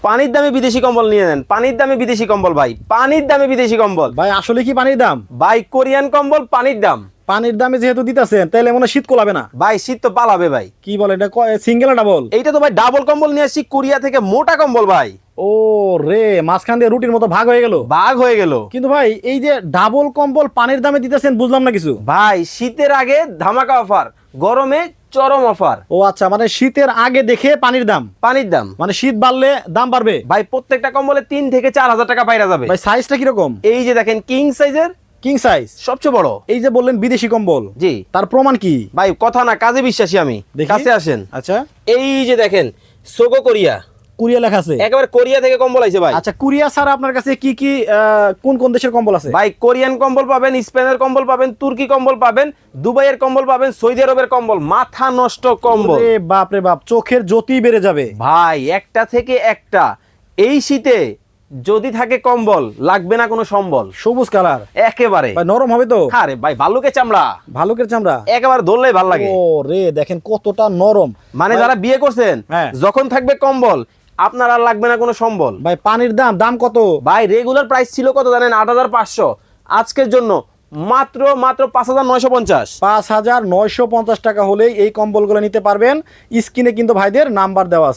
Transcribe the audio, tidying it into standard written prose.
পানির দামে বিদেশি কম্বল নিয়ে নেন, পানির দামে বিদেশি কম্বল ভাই, পানির দামে বিদেশি কম্বল ভাই আসলে কি পানির দাম? ভাই, কোরিয়ান কম্বল পানির দাম। পানির দামে যেহেতু দিতেছেন তাহলে মনে হয় শীত কোলাবে না। ভাই শীত তো পালাবে ভাই। কি বলে এটা, সিঙ্গেল না ডাবল? এইটা তো ভাই ডাবল কম্বল নিয়ে আসছি কোরিয়া থেকে, মোটা কম্বল ভাই। ও রে, মাঝখান দিয়ে রুটির মতো ভাগ হয়ে গেল। ভাগ হয়ে গেল। কিন্তু ভাই এই যে ডাবল কম্বল পানির দামে দিতেছেন বুঝলাম না কিছু। ভাই শীতের আগে ধামাকা অফার, গরমে চরম অফার। ও আচ্ছা, মানে শীতের আগে দেখে পানির দাম, পানির দাম মানে শীত বাড়লে দাম বাড়বে। ভাই প্রত্যেকটা কম্বলে 3 থেকে 4 হাজার টাকা পাইরা যাবে। ভাই সাইজটা কিরকম? এই যে দেখেন কিং সাইজের, কিং সাইজ সবচেয়ে বড়। এই যে বললেন বিদেশি কম্বল, জি তার প্রমাণ কি? ভাই কথা না কাজে বিশ্বাসী আমি, দেখি। কাছে আসেন। আচ্ছা, এই যে দেখেন সোগো কোরিয়া, কোরিয়া লেখা আছে। একেবারে কোরিয়া থেকে কম্বল আইছে ভাই। আচ্ছা, কোরিয়া ছাড়া আপনার কাছে কি কি কোন কোন দেশের কম্বল আছে? ভাই কোরিয়ান কম্বল পাবেন, স্পেনের কম্বল পাবেন, তুর্কি কম্বল পাবেন, দুবাইয়ের কম্বল পাবেন, সৌদি আরবের কম্বল, মাথা নষ্ট কম্বল। ওরে বাপ রে বাপ, চোখের জ্যোতি বেড়ে যাবে ভাই একটা থেকে একটা। এই শীতে যদি থাকে কম্বল, লাগবে না কোনো সম্বল। সবুজ কালার একেবারে ভাই, নরম হবে তো? আরে ভাই ভালুকের চামড়া, ভালুকের চামড়া, একেবারে ধরলেই ভাল লাগে। ও রে, দেখেন কতটা নরম। মানে ভাই- যারা বিয়ে করছেন, হ্যাঁ। যখন থাকবে কম্বল, আপনার আর লাগবে না কোনো সম্বল। ভাই পানির দাম দাম কত? ভাই রেগুলার প্রাইস ছিল কত জানেন? 8,500। আজকের জন্য মাত্র 5,950। 5,950 টাকা হলেই এই কম্বলগুলো নিতে পারবেন। স্ক্রিনে কিন্তু ভাইদের নাম্বার দেওয়া আছে।